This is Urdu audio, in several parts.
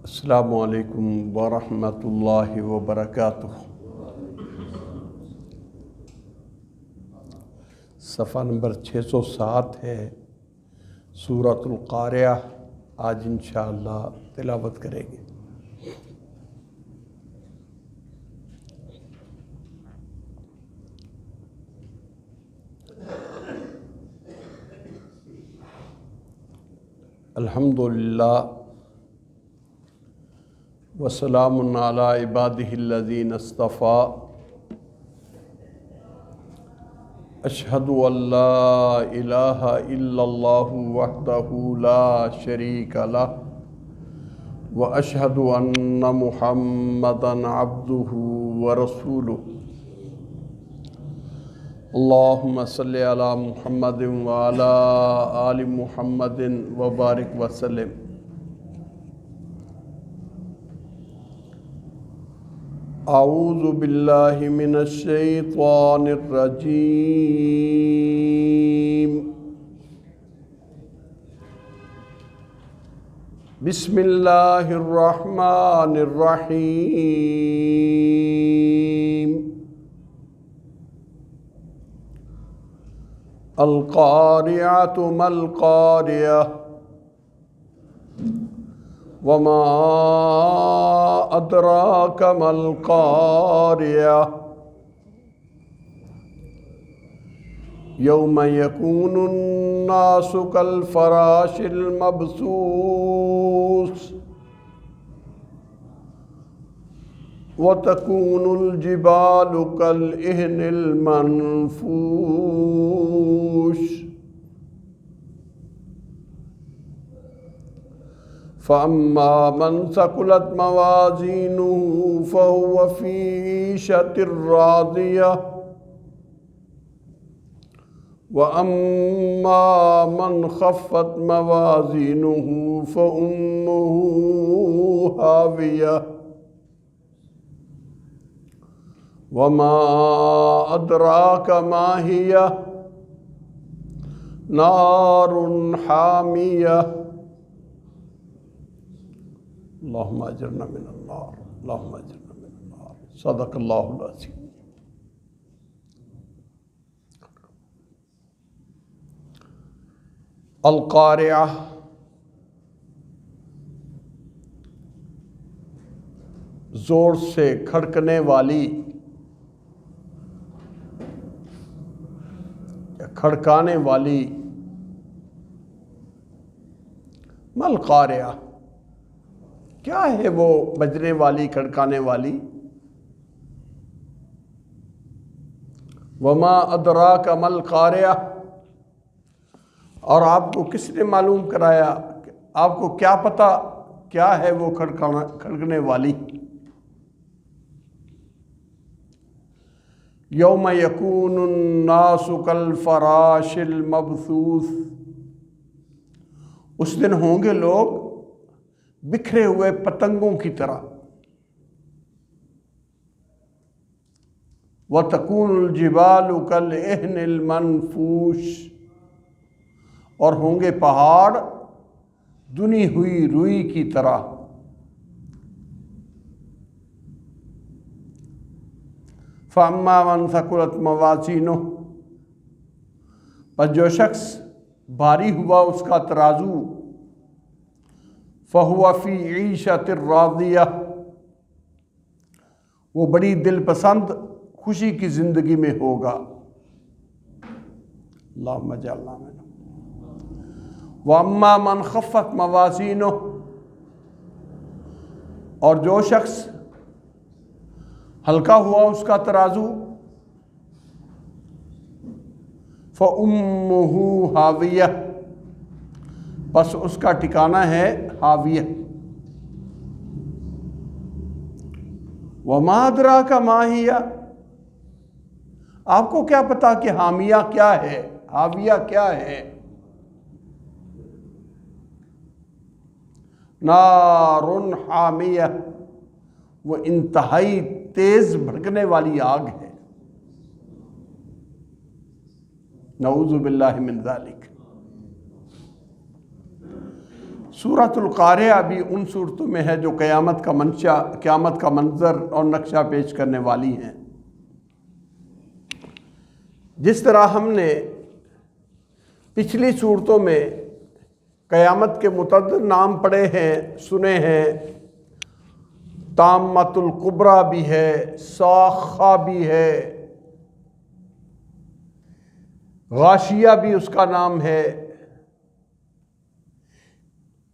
السلام علیکم ورحمۃ اللہ وبرکاتہ۔ صفحہ نمبر 607 ہے، سورۃ القاریہ۔ آج انشاءاللہ تلاوت کریں گے۔ الحمدللہ وسلام علی عبادہ الذین اصطفیٰ، اشہد ان لا الہ الا اللہ وحدہ لا شریک لہ واشہد ان محمدا عبدہ ورسولہ۔ اللہم صلی علی محمد وعلی آل محمد وبارک وسلم۔ اعوذ باللہ من الشیطان الرجیم، بسم اللہ الرحمن الرحیم۔ القاریۃ ما القاریہ وما ادراک ما القاریہ، یوم یکون الناس کالفراش المبثوث وتکون الجبال کالعہن المنفوش، فأما من ثقلت موازینہ فہو فی عیشۃ راضیہ وأما من خفت موازینہ فأمہ ہاویہ وما ادراک ما ہی نار حامیہ۔ اللہم اجرنا من النار، اللہم اجرنا من النار۔ صدق اللہ العظیم۔ القاریہ، زور سے کھڑکنے والی یا کھڑکانے والی۔ ما القاریہ، کیا ہے وہ بجنے والی، کھڑکانے والی؟ وما ادراک ما القاریہ، اور آپ کو کس نے معلوم کرایا، آپ کو کیا پتہ کیا ہے وہ کھڑکنے والی؟ یوم یکون الناس کالفراش المبثوث، اس دن ہوں گے لوگ بکھرے ہوئے پتنگوں کی طرح۔ وَتَكُونُ الْجِبَالُ كَالْعِهْنِ الْمَنْفُوشِ، اور ہوں گے پہاڑ دنی ہوئی روئی کی طرح۔ فَأَمَّا مَنْ ثَقُلَتْ مَوَازِينُهُ، پس جو شخص بھاری ہوا اس کا ترازو، فَهُوَ فِي عِيشَةٍ رَاضِيَةٍ، وہ بڑی دل پسند خوشی کی زندگی میں ہوگا۔ اللہم اجعلنا منہم۔ وَأَمَّا مَنْ خَفَّتْ مَوَازِينُهُ، اور جو شخص ہلکا ہوا اس کا ترازو، فَأُمُّهُ ہاویہ، بس اس کا ٹھکانہ ہے ہاویہ۔ وَمَا أَدْرَاكَ مَا هِيَ، آپ کو کیا پتا کہ حامیہ کیا ہے، ہاویہ کیا ہے؟ نار حامیہ، وہ انتہائی تیز بھڑکنے والی آگ ہے۔ نعوذ باللہ من ذالک۔ سورۃ القارعہ بھی ان صورتوں میں ہے جو قیامت کا منشا، قیامت کا منظر اور نقشہ پیش کرنے والی ہیں۔ جس طرح ہم نے پچھلی صورتوں میں قیامت کے متعدد نام پڑھے ہیں، سنے ہیں، طامۃ الکبریٰ بھی ہے، صاخہ بھی ہے، غاشیہ بھی اس کا نام ہے،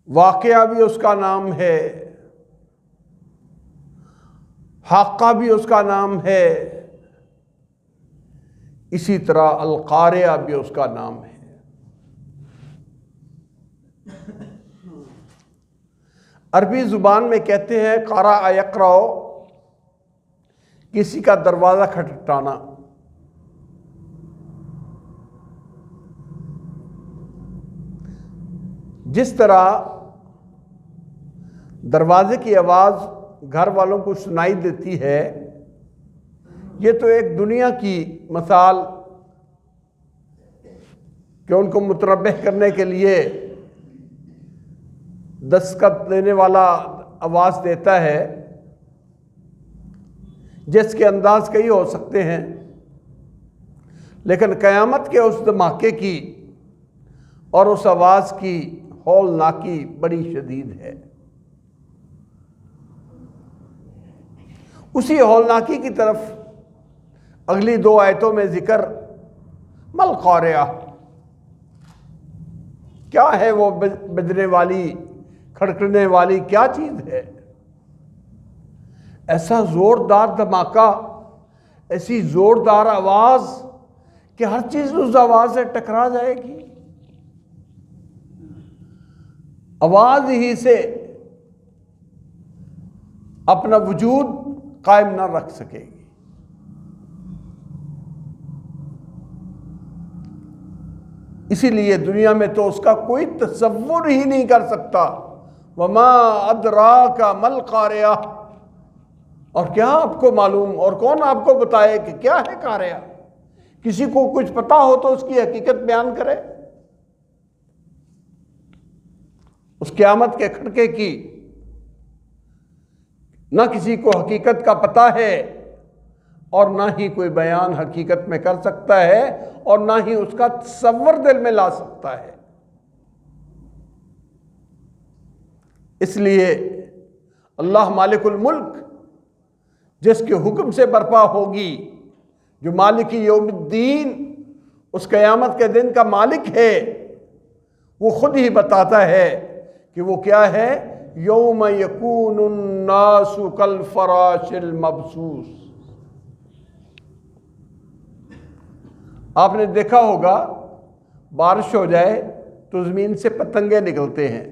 واقعہ بھی اس کا نام ہے، حاقہ بھی اس کا نام ہے، اسی طرح القارعہ بھی اس کا نام ہے۔ عربی زبان میں کہتے ہیں قرأ یقرأ، کسی کا دروازہ کھٹکھٹانا۔ جس طرح دروازے کی آواز گھر والوں کو سنائی دیتی ہے، یہ تو ایک دنیا کی مثال کہ ان کو متنبہ کرنے کے لیے دستخط دینے والا آواز دیتا ہے، جس کے انداز کئی ہو سکتے ہیں، لیکن قیامت کے اس دھماکے کی اور اس آواز کی ہولناکی بڑی شدید ہے۔ اسی ہولناکی کی طرف اگلی 2 آیتوں میں ذکر مل قارعہ، کیا ہے وہ بجنے والی، کھڑکنے والی کیا چیز ہے؟ ایسا زوردار دھماکہ، ایسی زوردار آواز کہ ہر چیز اس آواز سے ٹکرا جائے گی، آواز ہی سے اپنا وجود قائم نہ رکھ سکے گی۔ اسی لیے دنیا میں تو اس کا کوئی تصور ہی نہیں کر سکتا۔ وما ادراک مل قارعہ، اور کیا آپ کو معلوم، اور کون آپ کو بتائے کہ کیا ہے قارعہ؟ کسی کو کچھ پتا ہو تو اس کی حقیقت بیان کرے۔ اس قیامت کے کھڑکے کی نہ کسی کو حقیقت کا پتہ ہے، اور نہ ہی کوئی بیان حقیقت میں کر سکتا ہے، اور نہ ہی اس کا تصور دل میں لا سکتا ہے۔ اس لیے اللہ مالک الملک، جس کے حکم سے برپا ہوگی، جو مالک یوم الدین، اس قیامت کے دن کا مالک ہے، وہ خود ہی بتاتا ہے کہ وہ کیا ہے۔ یوم یکون الناس کالفراش المبثوث۔ آپ نے دیکھا ہوگا بارش ہو جائے تو زمین سے پتنگے نکلتے ہیں،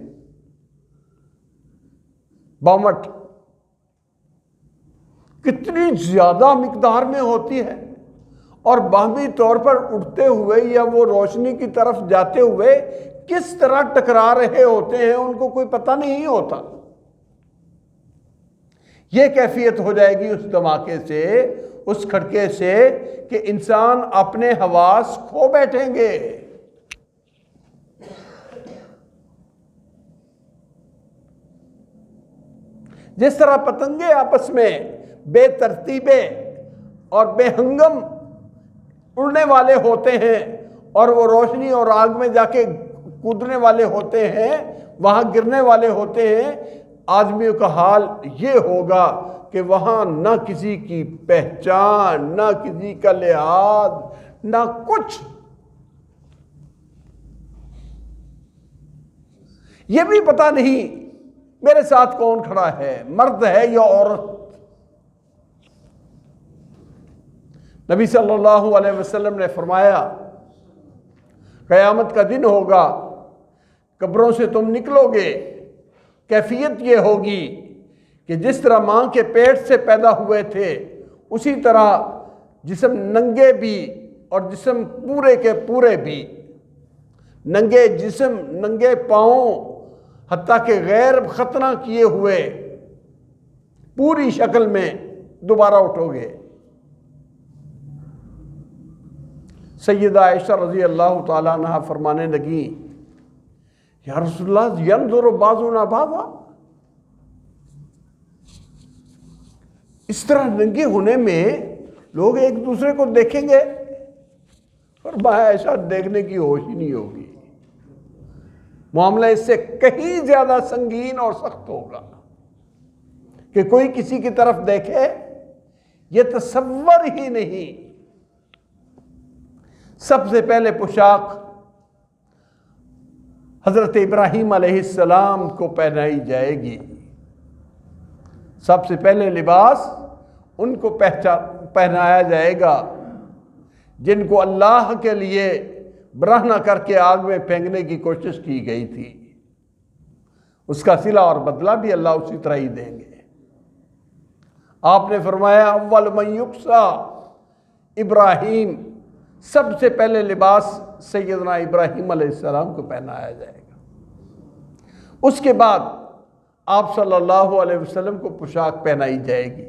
بامٹ کتنی زیادہ مقدار میں ہوتی ہے، اور باہمی طور پر اٹھتے ہوئے یا وہ روشنی کی طرف جاتے ہوئے کس طرح ٹکرا رہے ہوتے ہیں، ان کو کوئی پتہ نہیں ہوتا۔ یہ کیفیت ہو جائے گی اس دھماکے سے، اس کھڑکے سے، کہ انسان اپنے حواس کھو بیٹھیں گے۔ جس طرح پتنگے آپس میں بے ترتیبے اور بے ہنگم اڑنے والے ہوتے ہیں، اور وہ روشنی اور آگ میں جا کے کودنے والے ہوتے ہیں، وہاں گرنے والے ہوتے ہیں، آدمیوں کا حال یہ ہوگا کہ وہاں نہ کسی کی پہچان، نہ کسی کا لحاظ، نہ کچھ۔ یہ بھی پتہ نہیں میرے ساتھ کون کھڑا ہے، مرد ہے یا عورت۔ نبی صلی اللہ علیہ وسلم نے فرمایا قیامت کا دن ہوگا، قبروں سے تم نکلو گے، کیفیت یہ ہوگی کہ جس طرح ماں کے پیٹ سے پیدا ہوئے تھے، اسی طرح جسم ننگے بھی اور جسم پورے کے پورے بھی، ننگے جسم، ننگے پاؤں، حتیٰ کہ غیر ختنہ کیے ہوئے، پوری شکل میں دوبارہ اٹھو گے۔ سیدہ عائشہ رضی اللہ تعالیٰ عنہا فرمانے لگیں یا رسول اللہ ینظر بعضنا بعضا، اس طرح ننگے ہونے میں لوگ ایک دوسرے کو دیکھیں گے؟ فرمایا ایسا دیکھنے کی ہوش ہی نہیں ہوگی، معاملہ اس سے کہیں زیادہ سنگین اور سخت ہوگا کہ کوئی کسی کی طرف دیکھے، یہ تصور ہی نہیں۔ سب سے پہلے پوشاک حضرت ابراہیم علیہ السلام کو پہنائی جائے گی، سب سے پہلے لباس ان کو پہنایا جائے گا جن کو اللہ کے لیے برہنہ کر کے آگ میں پھینکنے کی کوشش کی گئی تھی، اس کا صلہ اور بدلہ بھی اللہ اسی طرح ہی دیں گے۔ آپ نے فرمایا اول من یکسا ابراہیم، سب سے پہلے لباس سیدنا ابراہیم علیہ السلام کو پہنایا جائے گا، اس کے بعد آپ صلی اللہ علیہ وسلم کو پوشاک پہنائی جائے گی۔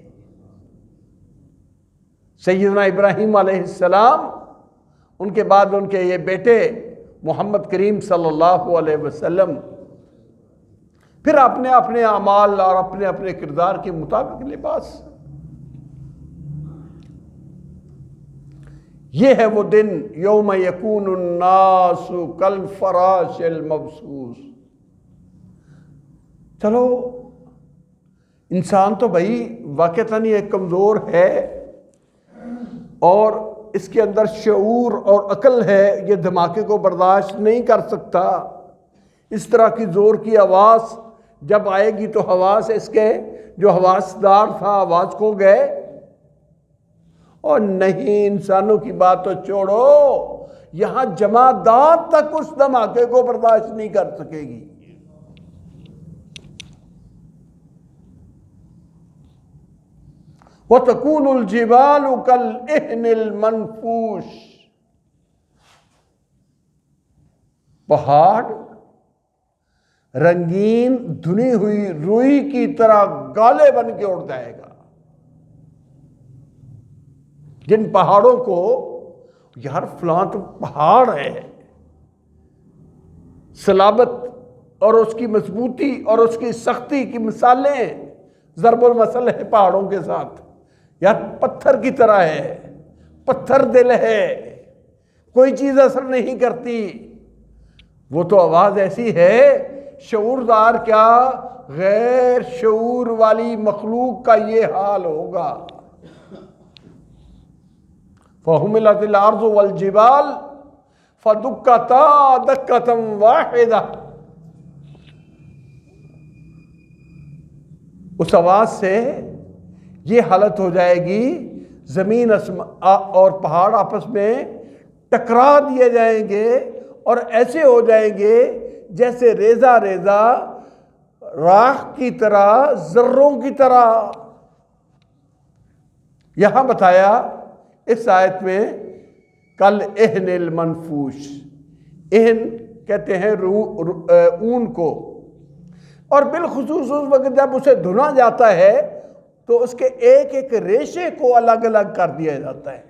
سیدنا ابراہیم علیہ السلام، ان کے بعد ان کے یہ بیٹے محمد کریم صلی اللہ علیہ وسلم، پھر اپنے اپنے اعمال اور اپنے اپنے کردار کے مطابق لباس۔ یہ ہے وہ دن یوم یکون الناس کالفراش المبثوث۔ چلو انسان تو بھائی واقعتاً ایک کمزور ہے اور اس کے اندر شعور اور عقل ہے، یہ دھماکے کو برداشت نہیں کر سکتا۔ اس طرح کی زور کی آواز جب آئے گی تو حواس اس کے جو حواسدار تھا آواز کھو گئے، اور نہیں انسانوں کی بات تو چھوڑو، یہاں جمادات تک اس دھماکے کو برداشت نہیں کر سکے گی۔ وَتَكُونُ الْجِبَالُ كَالْإِهْنِ الْمَنْفُوشِ، پہاڑ رنگین دھنی ہوئی روئی کی طرح گالے بن کے اڑ جائے گا۔ جن پہاڑوں کو یار فلاں تو پہاڑ ہے، صلابت اور اس کی مضبوطی اور اس کی سختی کی مثالیں ضرب المثل ہے پہاڑوں کے ساتھ، یار پتھر کی طرح ہے، پتھر دل ہے، کوئی چیز اثر نہیں کرتی۔ وہ تو آواز ایسی ہے، شعوردار کیا غیر شعور والی مخلوق کا یہ حال ہوگا۔ فَحُمِلَتِ الْأَرْضُ وَالْجِبَالُ فَدُكَّتَا دَكَّةً وَاحِدَةً، اس آواز سے یہ حالت ہو جائے گی، زمین اور پہاڑ آپس میں ٹکرا دیے جائیں گے اور ایسے ہو جائیں گے جیسے ریزہ ریزہ راکھ کی طرح، ذروں کی طرح۔ یہاں بتایا اس آیت میں کالعہن المنفوش، اہن کہتے ہیں اون کو، اور بالخصوص اس وقت جب اسے دھنا جاتا ہے تو اس کے ایک ایک ریشے کو الگ الگ کر دیا جاتا ہے۔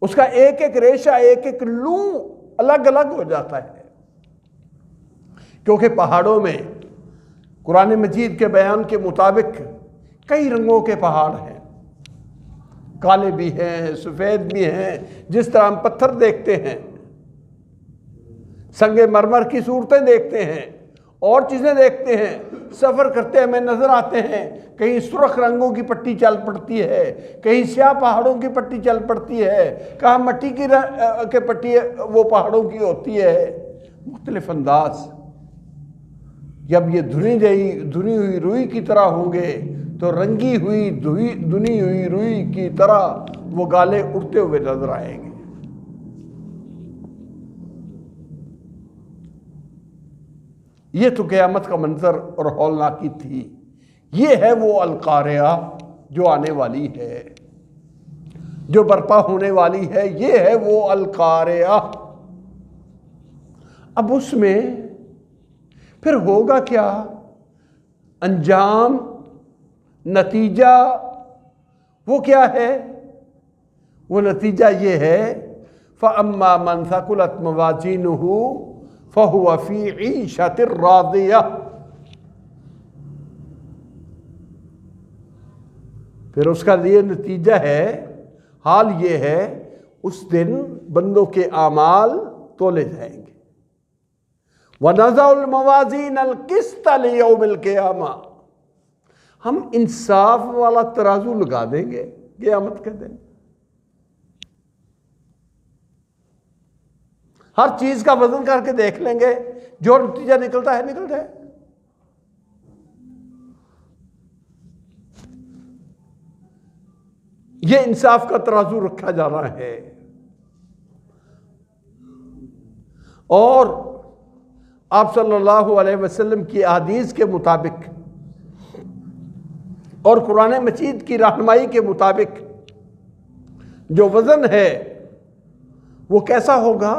اس کا ایک ایک ریشہ، ایک ایک لوں الگ الگ ہو جاتا ہے، کیونکہ پہاڑوں میں قرآن مجید کے بیان کے مطابق کئی رنگوں کے پہاڑ ہیں، کالے بھی ہیں، سفید بھی ہیں، جس طرح ہم پتھر دیکھتے ہیں، سنگ مرمر کی صورتیں دیکھتے ہیں اور چیزیں دیکھتے ہیں، سفر کرتے ہمیں نظر آتے ہیں، کہیں سرخ رنگوں کی پٹی چل پڑتی ہے، کہیں سیاہ پہاڑوں کی پٹی چل پڑتی ہے، کہاں مٹی کی پٹی وہ پہاڑوں کی ہوتی ہے، مختلف انداز۔ جب یہ دھنی ہوئی روئی کی طرح ہوں گے تو رنگی ہوئی دھنی ہوئی روئی کی طرح وہ گالے اڑتے ہوئے نظر آئیں گے۔ یہ تو قیامت کا منظر اور ہولناکی تھی۔ یہ ہے وہ القاریہ جو آنے والی ہے، جو برپا ہونے والی ہے، یہ ہے وہ القاریہ۔ اب اس میں پھر ہوگا کیا؟ انجام، نتیجہ وہ کیا ہے؟ وہ نتیجہ یہ ہے فَأَمَّا مَنْ ثَقُلَتْ مَوَازِينُهُ فَهُوَ فِي عِيشَةٍ رَاضِيَةٍ، پھر اس کا یہ نتیجہ ہے، حال یہ ہے، اس دن بندوں کے اعمال تولے جائیں گے۔ وَنَضَعُ الْمَوَازِينَ الْقِسْطَ لِيَوْمِ الْقِيَامَةِ، ہم انصاف والا ترازو لگا دیں گے قیامت کے دن، ہر چیز کا وزن کر کے دیکھ لیں گے، جو نتیجہ نکلتا ہے نکل جائے۔ یہ انصاف کا ترازو رکھا جا رہا ہے، اور آپ صلی اللہ علیہ وسلم کی احادیث کے مطابق اور قرآن مجید کی رہنمائی کے مطابق جو وزن ہے وہ کیسا ہوگا؟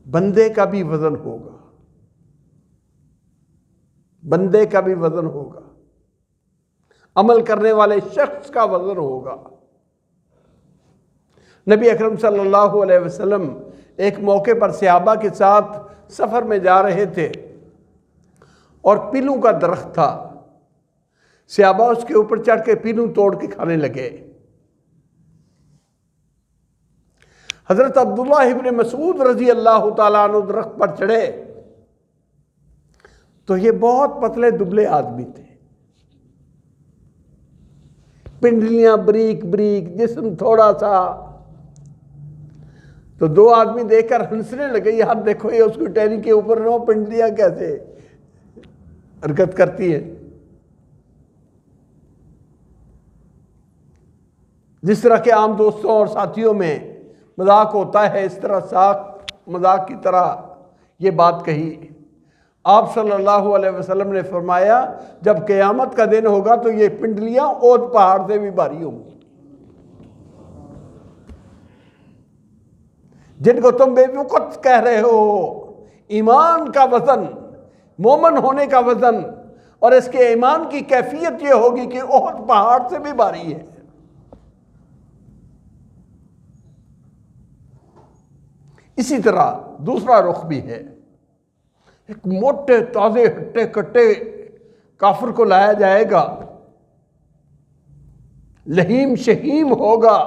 بندے کا بھی وزن ہوگا، بندے کا بھی وزن ہوگا، عمل کرنے والے شخص کا وزن ہوگا۔ نبی اکرم صلی اللہ علیہ وسلم ایک موقع پر صحابہ کے ساتھ سفر میں جا رہے تھے اور پیلوں کا درخت تھا، صحابہ اس کے اوپر چڑھ کے پیلوں توڑ کے کھانے لگے۔ حضرت عبداللہ ابن مسعود رضی اللہ تعالیٰ عنہ درخت پر چڑھے تو یہ بہت پتلے دبلے آدمی تھے، پنڈلیاں بریک بریک، جسم تھوڑا سا، تو دو آدمی دیکھ کر ہنسنے لگے، یار دیکھو یہ اس کی ٹہنی کے اوپر نو پنڈلیاں کیسے حرکت کرتی ہیں۔ جس طرح کے عام دوستوں اور ساتھیوں میں مذاق ہوتا ہے، اس طرح مذاق کی طرح یہ بات کہی۔ آپ صلی اللہ علیہ وسلم نے فرمایا جب قیامت کا دن ہوگا تو یہ پنڈلیاں اود پہاڑ سے بھی بھاری ہوں گی، جن کو تم بے وقت کہہ رہے ہو۔ ایمان کا وزن، مومن ہونے کا وزن، اور اس کے ایمان کی کیفیت یہ ہوگی کہ احد پہاڑ سے بھی بھاری ہے۔ اسی طرح دوسرا رخ بھی ہے، ایک موٹے تازے ہٹے کٹے کافر کو لایا جائے گا، لہیم شہیم ہوگا،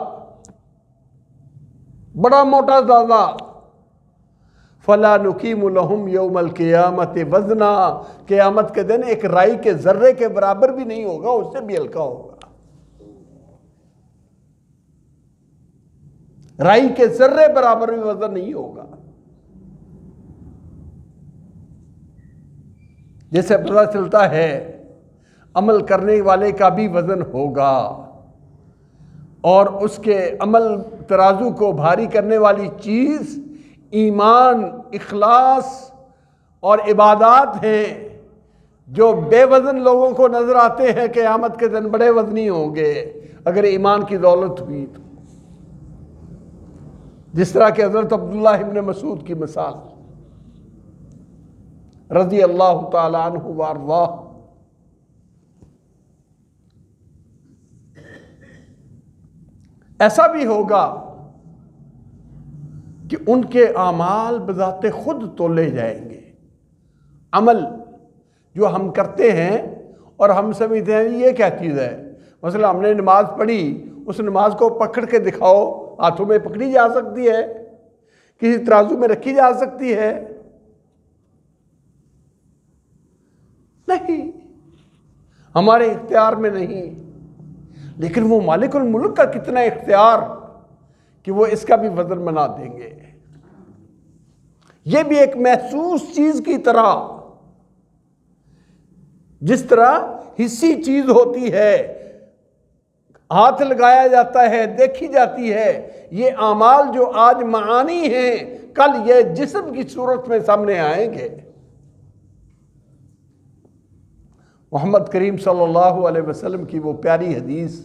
بڑا موٹا زیادہ، فَلَا نُقِيمُ لَهُمْ يَوْمَ الْقِيَامَةِ وَزْنًا، قیامت کے دن ایک رائی کے ذرے کے برابر بھی نہیں ہوگا، اس سے بھی ہلکا ہوگا، رائی کے ذرے برابر بھی وزن نہیں ہوگا۔ جیسے پتہ چلتا ہے عمل کرنے والے کا بھی وزن ہوگا، اور اس کے عمل ترازو کو بھاری کرنے والی چیز ایمان، اخلاص اور عبادات ہیں، جو بے وزن لوگوں کو نظر آتے ہیں قیامت کے دن بڑے وزنی ہوں گے اگر ایمان کی دولت ہوئی تو۔ جس طرح کہ حضرت عبداللہ ابن مسعود کی مثال رضی اللہ تعالیٰ عنہ وارضاہ، ایسا بھی ہوگا کہ ان کے اعمال بذات خود تولے جائیں گے۔ عمل جو ہم کرتے ہیں اور ہم سمجھتے ہیں یہ کیا چیز ہے، مثلا ہم نے نماز پڑھی، اس نماز کو پکڑ کے دکھاؤ، ہاتھوں میں پکڑی جا سکتی ہے، کسی ترازو میں رکھی جا سکتی ہے؟ نہیں، ہمارے اختیار میں نہیں، لیکن وہ مالک الملک کا کتنا اختیار کہ وہ اس کا بھی وزن بنا دیں گے۔ یہ بھی ایک محسوس چیز کی طرح، جس طرح حسی چیز ہوتی ہے، ہاتھ لگایا جاتا ہے، دیکھی جاتی ہے، یہ اعمال جو آج معانی ہیں کل یہ جسم کی صورت میں سامنے آئیں گے۔ محمد کریم صلی اللہ علیہ وسلم کی وہ پیاری حدیث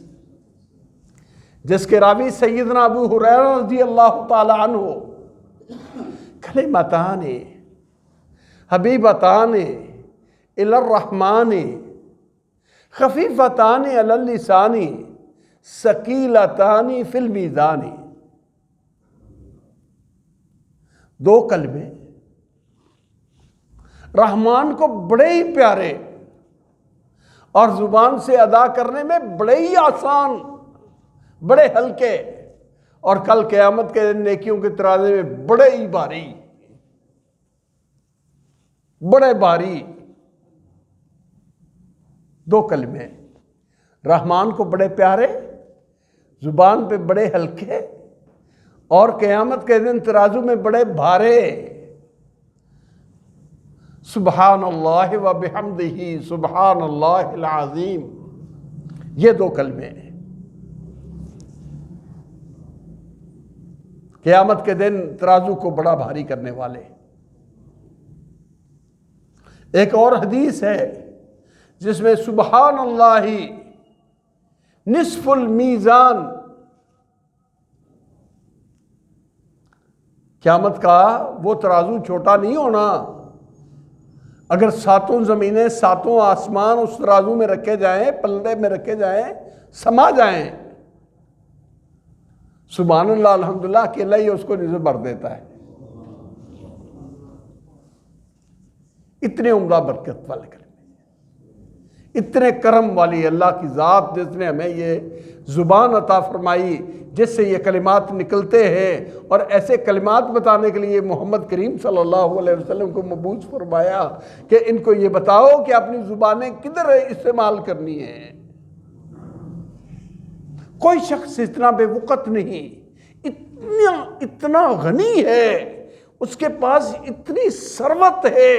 جس کے راوی سیدنا ابو ہریرہ رضی اللہ تعالی عنہ، کلمتان حبیبتان الی الرحمن خفیفتان علی اللسان ثقیلتان فی المیزان، دو کلمے رحمان کو بڑے ہی پیارے اور زبان سے ادا کرنے میں بڑے ہی آسان، بڑے ہلکے، اور کل قیامت کے دن نیکیوں کے ترازے میں بڑے ہی بھاری، بڑے بھاری دو کلمے، رحمان کو بڑے پیارے، زبان پہ بڑے ہلکے، اور قیامت کے دن ترازو میں بڑے بھارے۔ سبحان اللہ و بحمدہ سبحان اللہ العظیم، یہ دو کلمے قیامت کے دن ترازو کو بڑا بھاری کرنے والے۔ ایک اور حدیث ہے جس میں سبحان اللہ نصف المیزان، قیامت کا وہ ترازو چھوٹا نہیں ہونا، اگر ساتوں زمینیں ساتوں آسمان اس ترازو میں رکھے جائیں، پلڑے میں رکھے جائیں، سما جائیں، سبحان اللہ الحمدللہ اکیلا ہی اس کو نظر بھر دیتا ہے۔ اتنے عمدہ برکت والے کلمے، اتنے کرم والی اللہ کی ذات جس نے ہمیں یہ زبان عطا فرمائی جس سے یہ کلمات نکلتے ہیں، اور ایسے کلمات بتانے کے لیے محمد کریم صلی اللہ علیہ وسلم کو مبعوث فرمایا کہ ان کو یہ بتاؤ کہ اپنی زبانیں کدھر استعمال کرنی ہیں۔ کوئی شخص اتنا بے وقت نہیں، اتنا غنی ہے، اس کے پاس اتنی ثروت ہے،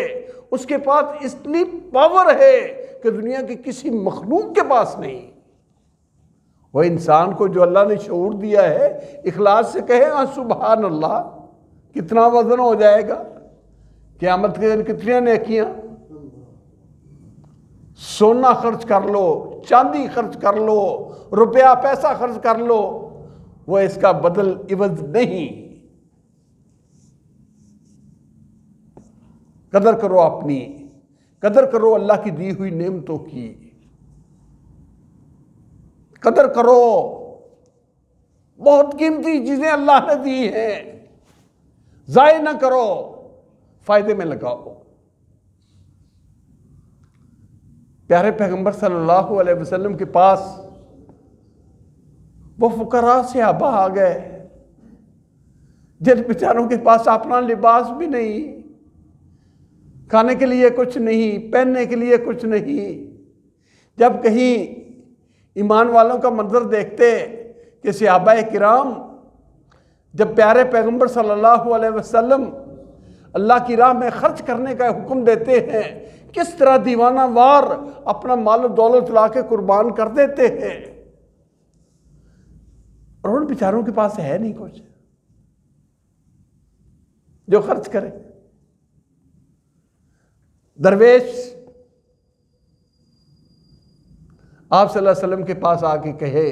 اس کے پاس اتنی پاور ہے کہ دنیا کی کسی مخلوق کے پاس نہیں۔ وہ انسان کو جو اللہ نے شعور دیا ہے، اخلاص سے کہے ہاں سبحان اللہ، کتنا وزن ہو جائے گا قیامت کے دن، کتنی نیکیاں۔ سونا خرچ کر لو، چاندی خرچ کر لو، روپیہ پیسہ خرچ کر لو، وہ اس کا بدل عوض نہیں۔ قدر کرو اپنی، قدر کرو اللہ کی دی ہوئی نعمتوں کی، قدر کرو، بہت قیمتی چیزیں اللہ نے دی ہیں، ضائع نہ کرو، فائدے میں لگاؤ۔ پیارے پیغمبر صلی اللہ علیہ وسلم کے پاس وہ فقراء صحابہ آ گئے جن بیچاروں کے پاس اپنا لباس بھی نہیں، کھانے کے لیے کچھ نہیں، پہننے کے لیے کچھ نہیں۔ جب کہیں ایمان والوں کا منظر دیکھتے کہ صحابہ کرام جب پیارے پیغمبر صلی اللہ علیہ وسلم اللہ کی راہ میں خرچ کرنے کا حکم دیتے ہیں، کس طرح دیوانہ وار اپنا مال و دولت لا کے قربان کر دیتے ہیں، اور ان بیچاروں کے پاس ہے نہیں کچھ جو خرچ کرے۔ درویش آپ صلی اللہ علیہ وسلم کے پاس آ کے کہے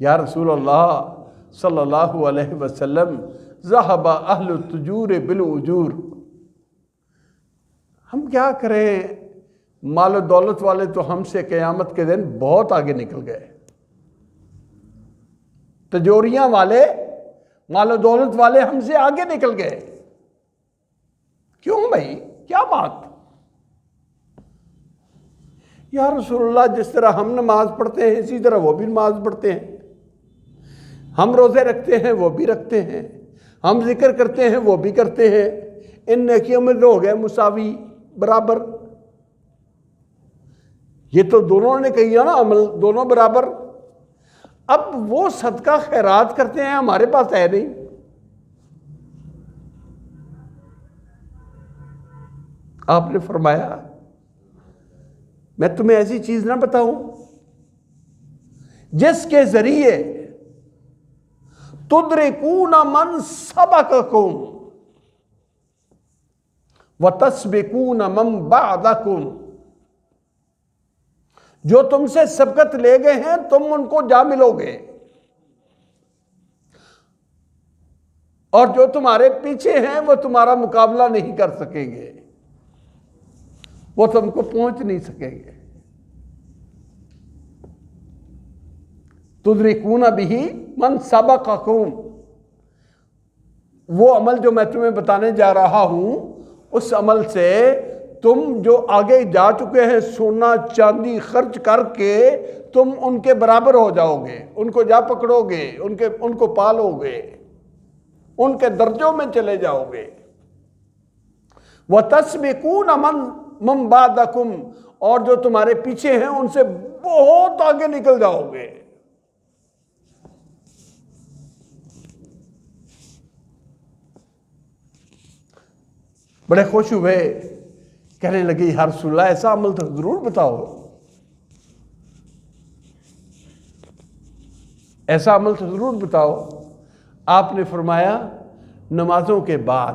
یا رسول اللہ صلی اللہ علیہ وسلم ذہب اہل التجور بالاجور، ہم کیا کریں، مال و دولت والے تو ہم سے قیامت کے دن بہت آگے نکل گئے، تجوریاں والے، مال و دولت والے ہم سے آگے نکل گئے۔ کیوں بھائی، کیا بات؟ یا رسول اللہ جس طرح ہم نماز پڑھتے ہیں اسی طرح وہ بھی نماز پڑھتے ہیں، ہم روزے رکھتے ہیں وہ بھی رکھتے ہیں، ہم ذکر کرتے ہیں وہ بھی کرتے ہیں، ان نیکیوں میں تو ہو گئے مساوی، برابر۔ یہ تو دونوں نے کہی ہے نا، عمل دونوں برابر۔ اب وہ صدقہ خیرات کرتے ہیں، ہمارے پاس ہے نہیں۔ آپ نے فرمایا میں تمہیں ایسی چیز نہ بتاؤں جس کے ذریعے تدرکون من سبقکم وتسبقون من بعدکم، جو تم سے سبقت لے گئے ہیں تم ان کو جا ملو گے، اور جو تمہارے پیچھے ہیں وہ تمہارا مقابلہ نہیں کر سکیں گے، وہ تم کو پہنچ نہیں سکیں گے۔ تدرکون بہ من سبقکم، وہ عمل جو میں تمہیں بتانے جا رہا ہوں اس عمل سے تم جو آگے جا چکے ہیں سونا چاندی خرچ کر کے تم ان کے برابر ہو جاؤ گے، ان کو جا پکڑو گے، ان کو پالو گے، ان کے درجوں میں چلے جاؤ گے۔ وَتَسْبِقُونَ مَن بَعْدَكُمْ، اور جو تمہارے پیچھے ہیں ان سے بہت آگے نکل جاؤ گے۔ بڑے خوش ہوئے، کہنے لگے یا رسول اللہ ایسا عمل تو ضرور بتاؤ، ایسا عمل تو ضرور بتاؤ۔ آپ نے فرمایا نمازوں کے بعد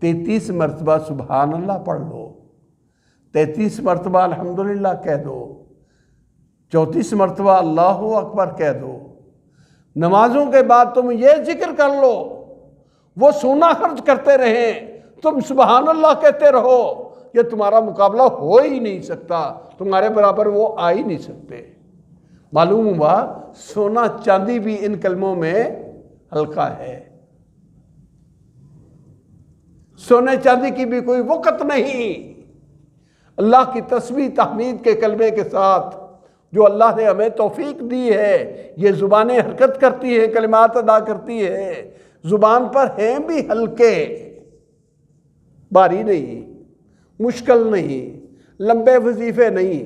33 مرتبہ سبحان اللہ پڑھ لو، 33 مرتبہ الحمدللہ کہہ دو، 34 مرتبہ اللہ اکبر کہہ دو۔ نمازوں کے بعد تم یہ ذکر کر لو، وہ سونا خرچ کرتے رہیں تم سبحان اللہ کہتے رہو، یہ تمہارا مقابلہ ہو ہی نہیں سکتا، تمہارے برابر وہ آ ہی نہیں سکتے۔ معلوم ہوا سونا چاندی بھی ان کلموں میں ہلکا ہے، سونے چاندی کی بھی کوئی وقت نہیں۔ اللہ کی تسبیح تحمید کے کلمے کے ساتھ جو اللہ نے ہمیں توفیق دی ہے، یہ زبانیں حرکت کرتی ہیں، کلمات ادا کرتی ہے، زبان پر ہیں بھی ہلکے، بھاری نہیں، مشکل نہیں، لمبے وظیفے نہیں۔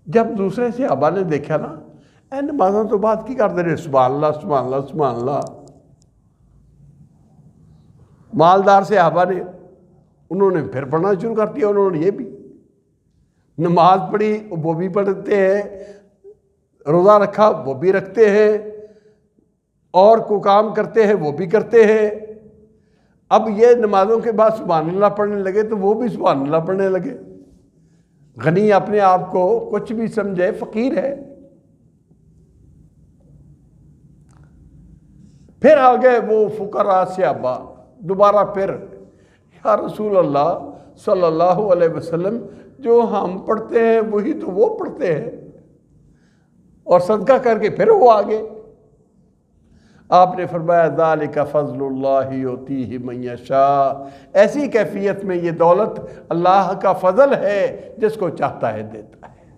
جب دوسرے صحابہ نے دیکھا نا اے نمازوں تو بات کی کرتے رہے سبحان اللہ سبحان اللہ سبحان اللہ، مالدار صحابہ نے انہوں نے پھر پڑھنا شروع کر دیا، انہوں نے یہ بھی نماز پڑھی وہ بھی پڑھتے ہیں، روزہ رکھا وہ بھی رکھتے ہیں، اور کو کام کرتے ہیں وہ بھی کرتے ہیں۔ اب یہ نمازوں کے بعد سبحان اللہ پڑھنے لگے تو وہ بھی سبحان اللہ پڑھنے لگے۔ غنی اپنے آپ کو کچھ بھی سمجھے فقیر ہے۔ پھر آگئے وہ فقراء صحابہ، دوبارہ پھر یا رسول اللہ صلی اللہ علیہ وسلم جو ہم پڑھتے ہیں وہی تو وہ پڑھتے ہیں، اور صدقہ کر کے پھر وہ آگے۔ آپ نے فرمایا ذالک فضل اللہ یؤتیہ من یشاء، ایسی کیفیت میں یہ دولت اللہ کا فضل ہے، جس کو چاہتا ہے دیتا ہے۔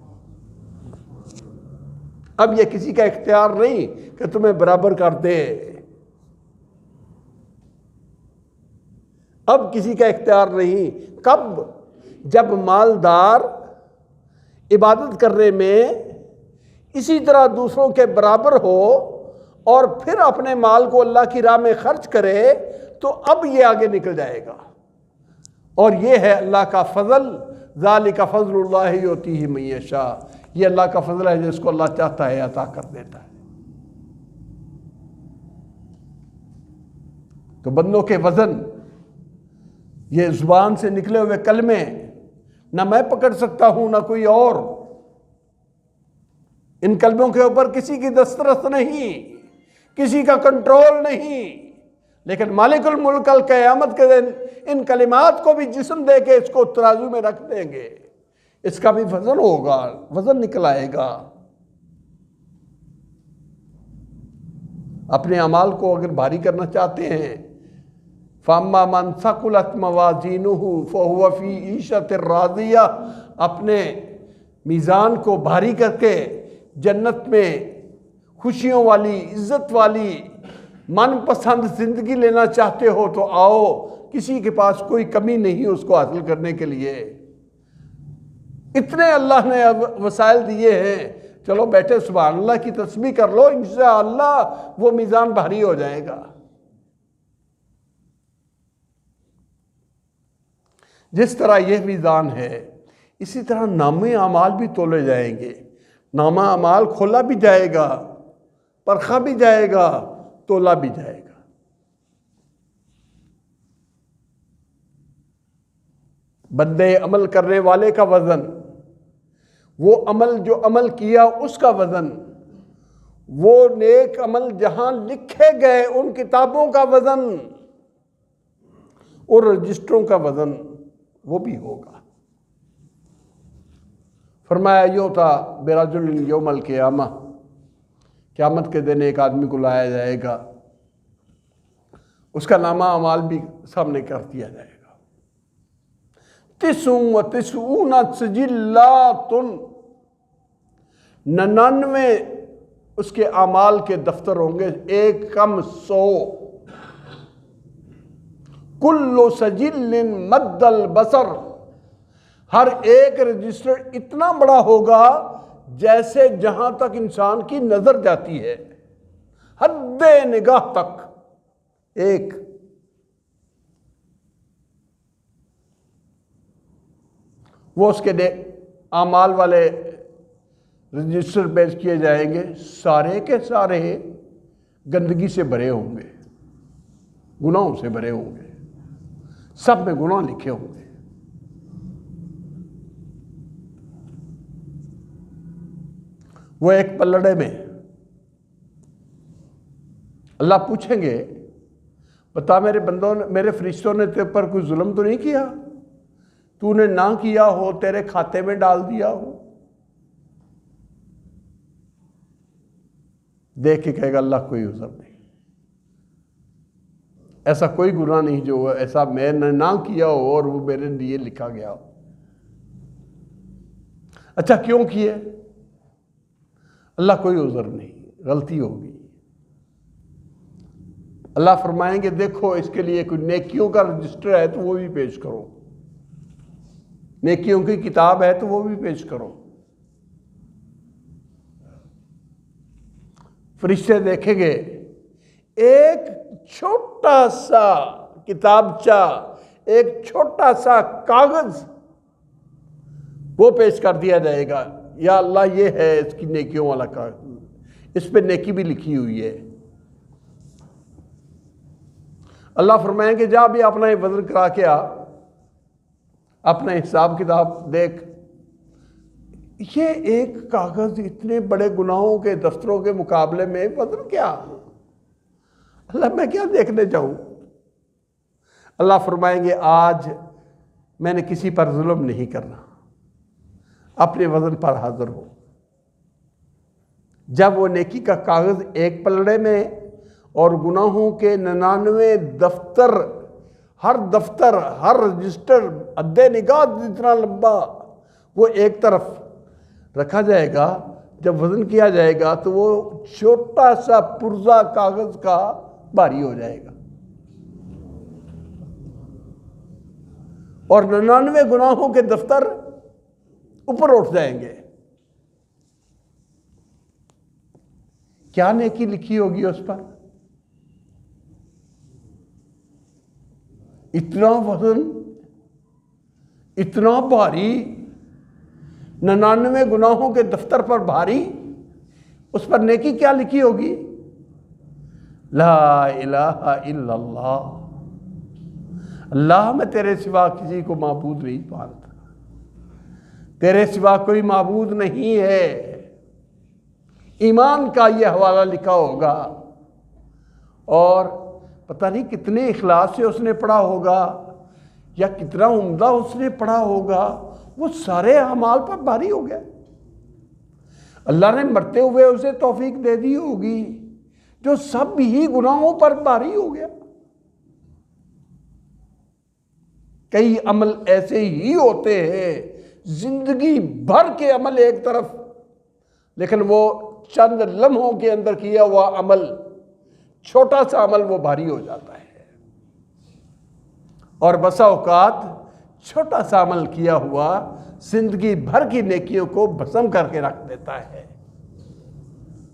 اب یہ کسی کا اختیار نہیں کہ تمہیں برابر کر دے، اب کسی کا اختیار نہیں۔ کب؟ جب مالدار عبادت کرنے میں اسی طرح دوسروں کے برابر ہو اور پھر اپنے مال کو اللہ کی راہ میں خرچ کرے تو اب یہ آگے نکل جائے گا، اور یہ ہے اللہ کا فضل۔ ذالک فضل اللہ یؤتیہ من یشاء، یہ اللہ کا فضل ہے جس کو اللہ چاہتا ہے عطا کر دیتا ہے۔ تو بندوں کے وزن، یہ زبان سے نکلے ہوئے کلمے، نہ میں پکڑ سکتا ہوں نہ کوئی اور، ان کلموں کے اوپر کسی کی دسترس نہیں، کسی کا کنٹرول نہیں، لیکن مالک الملک القیامت کے دن ان کلمات کو بھی جسم دے کے اس کو ترازو میں رکھ دیں گے، اس کا بھی وزن ہوگا، وزن نکل آئے گا۔ اپنے اعمال کو اگر بھاری کرنا چاہتے ہیں، فَأَمَّا مَنْ ثَقُلَتْ مَوَازِينُهُ فَهُوَ فِي عِيشَةٍ رَاضِيَةٍ، اپنے میزان کو بھاری کر کے جنت میں خوشیوں والی، عزت والی، من پسند زندگی لینا چاہتے ہو تو آؤ، کسی کے پاس کوئی کمی نہیں اس کو حاصل کرنے کے لیے۔ اتنے اللہ نے وسائل دیے ہیں، چلو بیٹھے سبحان اللہ کی تسبیح کر لو، انشاءاللہ وہ میزان بھاری ہو جائے گا۔ جس طرح یہ میزان ہے اسی طرح نامہ اعمال بھی تولے جائیں گے، نامہ اعمال کھولا بھی جائے گا، پرکھا بھی جائے گا، تولا بھی جائے گا۔ بندے عمل کرنے والے کا وزن، وہ عمل جو عمل کیا اس کا وزن، وہ نیک عمل جہاں لکھے گئے ان کتابوں کا وزن اور رجسٹروں کا وزن وہ بھی ہوگا۔ فرمایا یوتا برجل یوم القیامہ، قیامت کے دن ایک آدمی کو لایا جائے گا، اس کا نامہ اعمال بھی سامنے کر دیا جائے گا۔ 99 سجلات، 99 اس کے اعمال کے دفتر ہوں گے، ایک کم 100۔ کل سجل مد البصر، ہر ایک رجسٹر اتنا بڑا ہوگا جیسے جہاں تک انسان کی نظر جاتی ہے، حد نگاہ تک ایک۔ وہ اس کے اعمال والے رجسٹر پیش کیے جائیں گے، سارے کے سارے گندگی سے بھرے ہوں گے، گناہوں سے بھرے ہوں گے، سب میں گناہ لکھے ہوں گے۔ وہ ایک پلڑے میں اللہ پوچھیں گے، بتا میرے بندوں نے، میرے فرشتوں نے تیرے پر کوئی ظلم تو نہیں کیا؟ تو نے نہ کیا ہو، تیرے کھاتے میں ڈال دیا ہو؟ دیکھ کے کہے گا اللہ کوئی عذر نہیں، ایسا کوئی گناہ نہیں جو ایسا میں نے نہ کیا ہو اور وہ میرے لیے لکھا گیا ہو۔ اچھا کیوں کیے؟ اللہ کوئی عذر نہیں، غلطی ہوگی۔ اللہ فرمائیں گے دیکھو اس کے لیے کوئی نیکیوں کا رجسٹر ہے تو وہ بھی پیش کرو، نیکیوں کی کتاب ہے تو وہ بھی پیش کرو۔ فرشتے دیکھیں گے ایک چھوٹا سا کتابچہ، ایک چھوٹا سا کاغذ وہ پیش کر دیا جائے گا، یا اللہ یہ ہے اس کی نیکیوں والا کاغذ، اس پہ نیکی بھی لکھی ہوئی ہے۔ اللہ فرمائیں گے جا بھی اپنا یہ وزن کرا کے آ، اپنا حساب کتاب دیکھ۔ یہ ایک کاغذ اتنے بڑے گناہوں کے دفتروں کے مقابلے میں وزن کیا؟ اللہ میں کیا دیکھنے جاؤں؟ اللہ فرمائیں گے آج میں نے کسی پر ظلم نہیں کرنا، اپنے وزن پر حاضر ہو۔ جب وہ نیکی کا کاغذ ایک پلڑے میں اور گناہوں کے 99 دفتر، ہر دفتر ہر رجسٹر حد نگاہ جتنا لمبا، وہ ایک طرف رکھا جائے گا، جب وزن کیا جائے گا تو وہ چھوٹا سا پرزہ کاغذ کا بھاری ہو جائے گا، اور 99 گناہوں کے دفتر اوپر اٹھ جائیں گے۔ کیا نیکی لکھی ہوگی اس پر؟ اتنا وزن، اتنا بھاری، 99 گناہوں کے دفتر پر بھاری، اس پر نیکی کیا لکھی ہوگی؟ لا الہ الا اللہ، اللہ میں تیرے سوا کسی کو معبود نہیں مانتا، تیرے سوا کوئی معبود نہیں ہے۔ ایمان کا یہ حوالہ لکھا ہوگا، اور پتہ نہیں کتنے اخلاص سے اس نے پڑھا ہوگا یا کتنا عمدہ اس نے پڑھا ہوگا، وہ سارے اعمال پر بھاری ہو گیا۔ اللہ نے مرتے ہوئے اسے توفیق دے دی ہوگی جو سب ہی گناہوں پر بھاری ہو گیا۔ کئی عمل ایسے ہی ہوتے ہیں، زندگی بھر کے عمل ایک طرف، لیکن وہ چند لمحوں کے اندر کیا ہوا عمل، چھوٹا سا عمل وہ بھاری ہو جاتا ہے، اور بسا اوقات چھوٹا سا عمل کیا ہوا زندگی بھر کی نیکیوں کو بھسم کر کے رکھ دیتا ہے،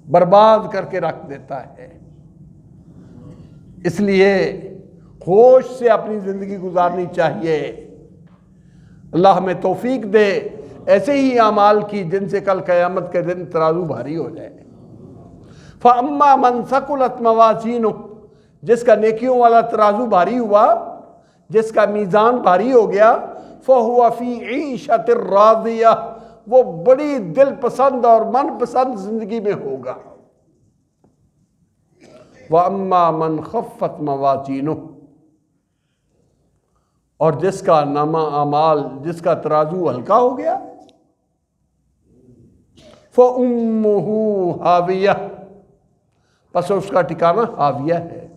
برباد کر کے رکھ دیتا ہے۔ اس لیے ہوش سے اپنی زندگی گزارنی چاہیے۔ اللہ ہمیں توفیق دے ایسے ہی اعمال کی جن سے کل قیامت کے دن ترازو بھاری ہو جائے۔ فَأَمَّا مَنْ ثَقُلَتْ مَوَازِينُهُ، جس کا نیکیوں والا ترازو بھاری ہوا، جس کا میزان بھاری ہو گیا، فَهُوَ فِي عِيشَةٍ رَاضِيَةٍ، وہ بڑی دل پسند اور من پسند زندگی میں ہوگا۔ وَأَمَّا مَنْ خَفَّتْ مَوَازِينُهُ، اور جس کا نامہ اعمال، جس کا ترازو ہلکا ہو گیا، فَأُمُّهُ هَاوِيَةٌ، پس اس کا ٹھکانہ حاویہ ہے۔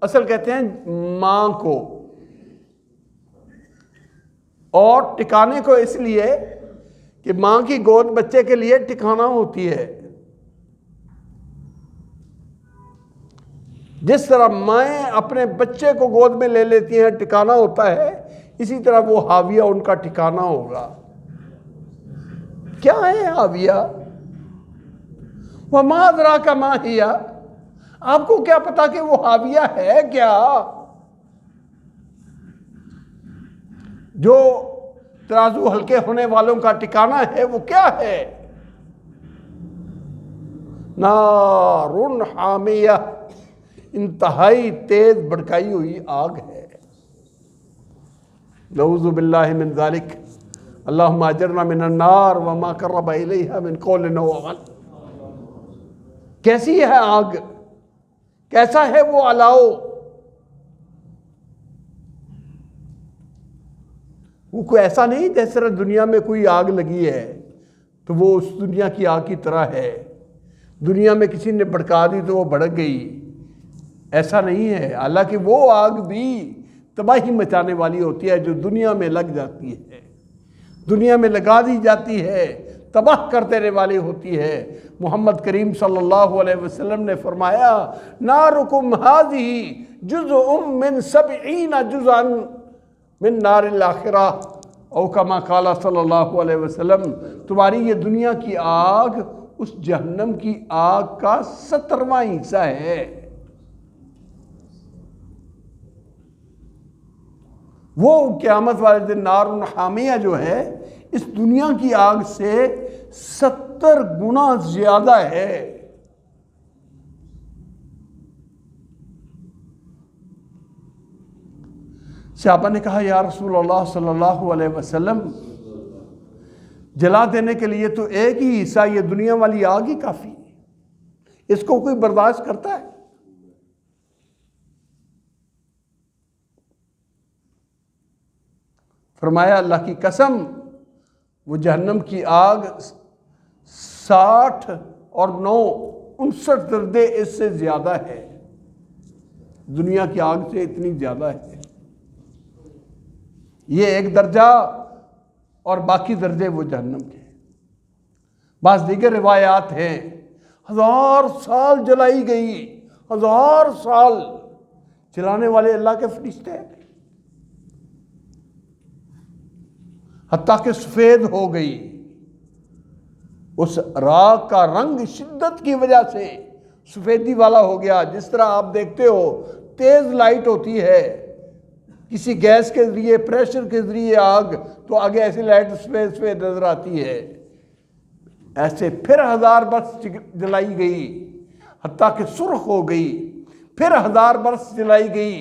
اصل کہتے ہیں ماں کو، اور ٹھکانے کو اس لیے کہ ماں کی گود بچے کے لیے ٹھکانہ ہوتی ہے۔ جس طرح مائیں اپنے بچے کو گود میں لے لیتی ہیں، ٹھکانہ ہوتا ہے، اسی طرح وہ حاویہ ان کا ٹھکانہ ہوگا۔ کیا ہے حاویہ؟ وَمَا أَدْرَاكَ مَا هِيَ، آپ کو کیا پتا کہ وہ حاویہ ہے کیا؟ جو ترازو ہلکے ہونے والوں کا ٹھکانہ ہے وہ کیا ہے؟ نارٌ حامیہ، انتہائی تیز بھڑکائی ہوئی آگ ہے۔ نعوذ باللہ من ذالک، اللہم اجرنا من النار وما قرب الیہا من قول و عمل۔ کیسی ہے آگ؟ کیسا ہے وہ الاؤ؟ وہ کوئی ایسا نہیں جیسے طرح دنیا میں کوئی آگ لگی ہے تو وہ اس دنیا کی آگ کی طرح ہے، دنیا میں کسی نے بھڑکا دی تو وہ بھڑک گئی، ایسا نہیں ہے۔ حالانکہ وہ آگ بھی تباہی مچانے والی ہوتی ہے جو دنیا میں لگ جاتی ہے، دنیا میں لگا دی جاتی ہے، تباہ کر دینے والی ہوتی ہے۔ محمد کریم صلی اللہ علیہ وسلم نے فرمایا نارکم ھذہ جزء من 70 جزءا من نار الاخرہ، او کما قال صلی اللہ علیہ وسلم، تمہاری یہ دنیا کی آگ اس جہنم کی آگ کا 70واں حصہ ہے۔ وہ قیامت والے دن نار حامیہ جو ہے اس دنیا کی آگ سے 70 گنا زیادہ ہے۔ صحابہ نے کہا یا رسول اللہ صلی اللہ علیہ وسلم، جلا دینے کے لیے تو ایک ہی حصہ یہ دنیا والی آگ ہی کافی ہے، اس کو کوئی برداشت کرتا ہے؟ فرمایا اللہ کی قسم، وہ جہنم کی آگ 60 اور 9 59 درجے اس سے زیادہ ہے، دنیا کی آگ سے اتنی زیادہ ہے۔ یہ ایک درجہ اور باقی درجے وہ جہنم کے۔ بعض دیگر روایات ہیں 1000 سال جلائی گئی، 1000 سال جلانے والے اللہ کے فرشتے ہیں، حتیٰ کہ سفید ہو گئی۔ اس راگ کا رنگ شدت کی وجہ سے سفیدی والا ہو گیا، جس طرح آپ دیکھتے ہو تیز لائٹ ہوتی ہے کسی گیس کے ذریعے، پریشر کے ذریعے آگ، تو آگے ایسی لائٹ سفید سفید نظر آتی ہے، ایسے پھر 1000 برس جلائی گئی حتیٰ کہ سرخ ہو گئی، پھر 1000 برس جلائی گئی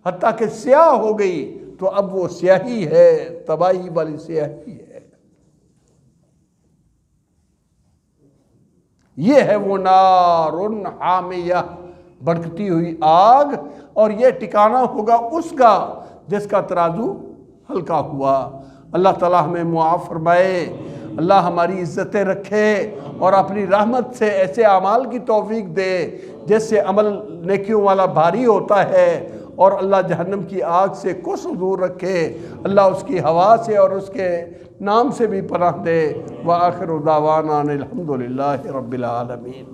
حتیٰ کہ سیاہ ہو گئی، تو اب وہ سیاہی ہے، تباہی والی سیاہی ہے۔ یہ ہے وہ نار حامیہ، بھڑکتی ہوئی آگ، اور یہ ٹھکانہ ہوگا اس کا جس کا ترازو ہلکا ہوا۔ اللہ تعالیٰ ہمیں معاف فرمائے، اللہ ہماری عزتیں رکھے اور اپنی رحمت سے ایسے اعمال کی توفیق دے جس سے عمل نیکیوں والا بھاری ہوتا ہے، اور اللہ جہنم کی آگ سے کس دور رکھے، اللہ اس کی ہوا سے اور اس کے نام سے بھی پناہ دے۔ وآخر دعوانا الحمدللہ رب العالمین۔